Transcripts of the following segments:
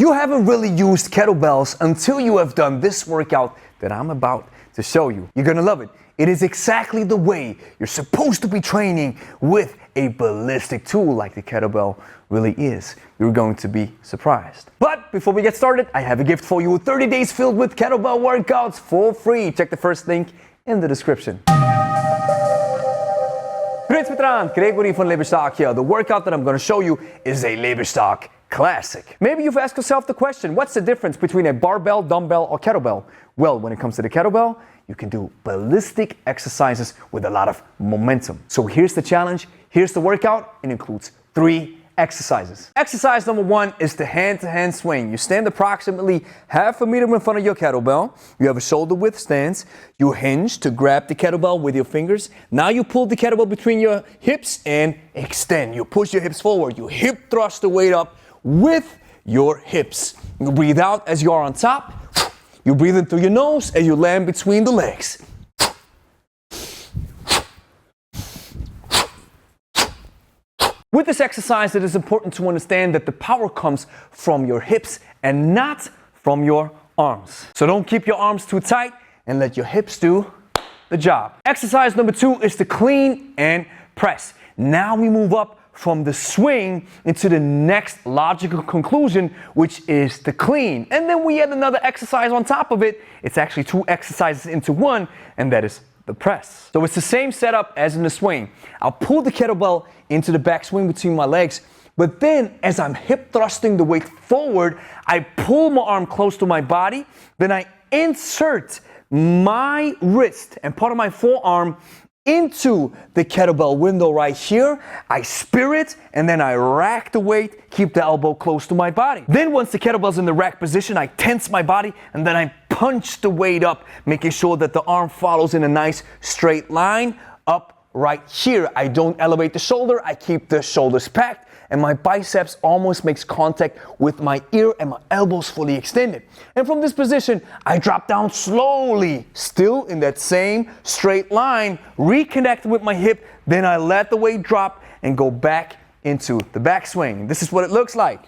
You haven't really used kettlebells until you have done this workout that I'm about to show you. You're gonna love it. It is exactly the way you're supposed to be training with a ballistic tool like the kettlebell really is. You're going to be surprised. But before we get started, I have a gift for you. 30 days filled with kettlebell workouts for free. Check the first link in the description. Greetings, Mitran. Gregory from Lebe here. The workout that I'm going to show you is a Lebe classic. Maybe you've asked yourself the question, what's the difference between a barbell, dumbbell, or kettlebell? Well, when it comes to the kettlebell, you can do ballistic exercises with a lot of momentum. So here's the challenge. Here's the workout. It includes 3 exercises. Exercise number 1 is the hand-to-hand swing. You stand approximately half a meter in front of your kettlebell. You have a shoulder width stance. You hinge to grab the kettlebell with your fingers. Now you pull the kettlebell between your hips and extend. You push your hips forward. You hip thrust the weight up with your hips. You breathe out as you are on top. You breathe in through your nose as you land between the legs. With this exercise, it is important to understand that the power comes from your hips and not from your arms. So don't keep your arms too tight and let your hips do the job. Exercise number 2 is the clean and press. Now we move up from the swing into the next logical conclusion, which is the clean. And then we add another exercise on top of it. It's actually 2 exercises into one, and that is the press. So it's the same setup as in the swing. I'll pull the kettlebell into the back swing between my legs, but then as I'm hip thrusting the weight forward, I pull my arm close to my body, then I insert my wrist and part of my forearm into the kettlebell window right here. I spear it, and then I rack the weight, keep the elbow close to my body. Then once the kettlebell's in the rack position, I tense my body, and then I punch the weight up, making sure that the arm follows in a nice straight line up right here. I don't elevate the shoulder, I keep the shoulders packed, and my biceps almost makes contact with my ear and my elbows fully extended. And from this position, I drop down slowly, still in that same straight line, reconnect with my hip, then I let the weight drop and go back into the backswing. This is what it looks like.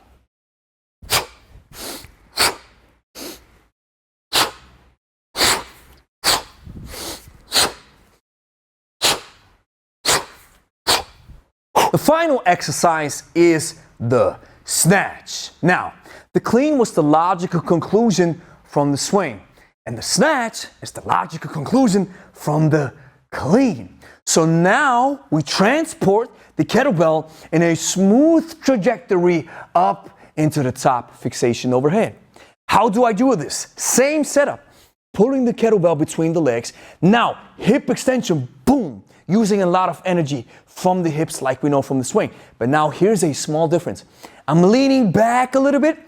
The final exercise is the snatch. Now, the clean was the logical conclusion from the swing, and the snatch is the logical conclusion from the clean. So now we transport the kettlebell in a smooth trajectory up into the top fixation overhead. How do I do this? Same setup, pulling the kettlebell between the legs. Now, hip extension, boom, using a lot of energy from the hips like we know from the swing. But now here's a small difference. I'm leaning back a little bit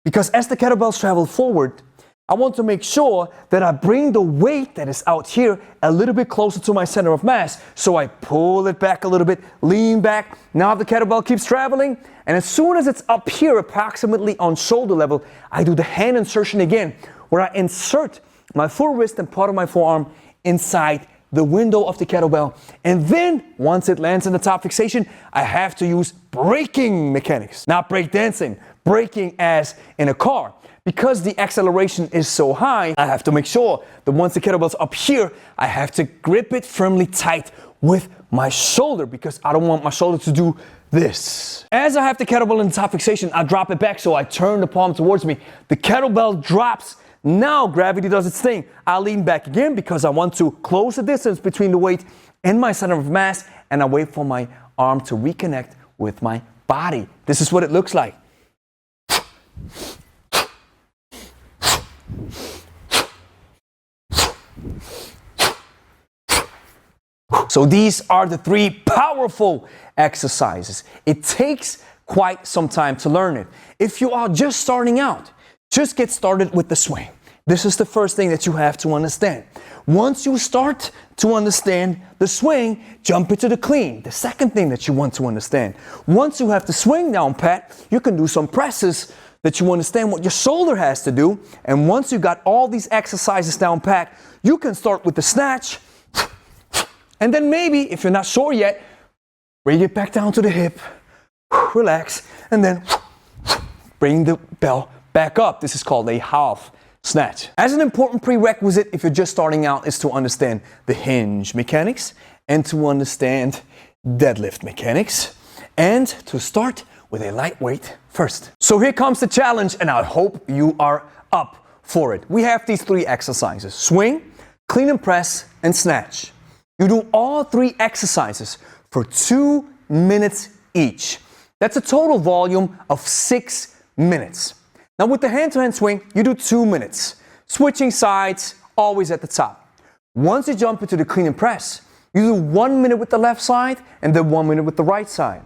because as the kettlebells travel forward, I want to make sure that I bring the weight that is out here a little bit closer to my center of mass. So I pull it back a little bit, lean back. Now the kettlebell keeps traveling, and as soon as it's up here approximately on shoulder level, I do the hand insertion again, where I insert my full wrist and part of my forearm inside the window of the kettlebell. And then once it lands in the top fixation, I have to use braking mechanics, not break dancing, braking as in a car. Because the acceleration is so high, I have to make sure that once the kettlebell's up here, I have to grip it firmly tight with my shoulder because I don't want my shoulder to do this. As I have the kettlebell in the top fixation, I drop it back so I turn the palm towards me. The kettlebell drops. Now gravity does its thing. I lean back again because I want to close the distance between the weight and my center of mass, and I wait for my arm to reconnect with my body. This is what it looks like. So these are the 3 powerful exercises. It takes quite some time to learn it. If you are just starting out, just get started with the swing. This is the first thing that you have to understand. Once you start to understand the swing, jump into the clean. The second thing that you want to understand. Once you have the swing down pat, you can do some presses that you understand what your shoulder has to do. And once you got all these exercises down pat, you can start with the snatch. And then maybe, if you're not sure yet, bring it back down to the hip, relax, and then bring the bell back up. This is called a half snatch. As an important prerequisite, if you're just starting out, is to understand the hinge mechanics and to understand deadlift mechanics and to start with a lightweight first. So here comes the challenge, and I hope you are up for it. We have these 3 exercises: swing, clean and press, and snatch. You do all 3 exercises for 2 minutes each. That's a total volume of 6 minutes. Now with the hand-to-hand swing, you do 2 minutes. Switching sides, always at the top. Once you jump into the clean and press, you do 1 minute with the left side and then 1 minute with the right side.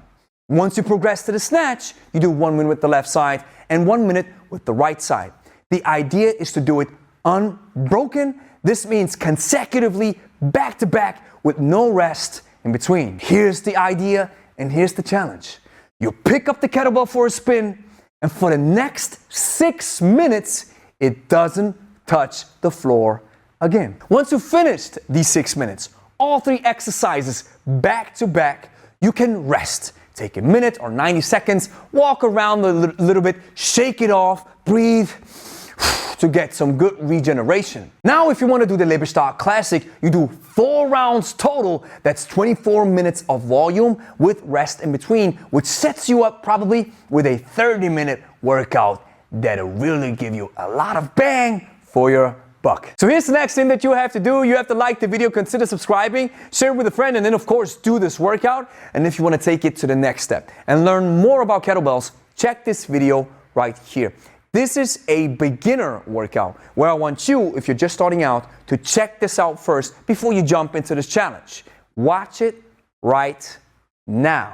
Once you progress to the snatch, you do 1 minute with the left side and 1 minute with the right side. The idea is to do it unbroken. This means consecutively, back to back, with no rest in between. Here's the idea and here's the challenge. You pick up the kettlebell for a spin, and for the next 6 minutes, it doesn't touch the floor again. Once you've finished these 6 minutes, all 3 exercises back to back, you can rest. Take a minute or 90 seconds, walk around a little bit, shake it off, breathe to get some good regeneration. Now, if you want to do the Lebe style classic, you do 4 rounds total. That's 24 minutes of volume with rest in between, which sets you up probably with a 30-minute workout that'll really give you a lot of bang for your buck. So here's the next thing that you have to do. You have to like the video, consider subscribing, share it with a friend, and then of course do this workout. And if you want to take it to the next step and learn more about kettlebells, check this video right here. This is a beginner workout where I want you, if you're just starting out, to check this out first before you jump into this challenge. Watch it right now.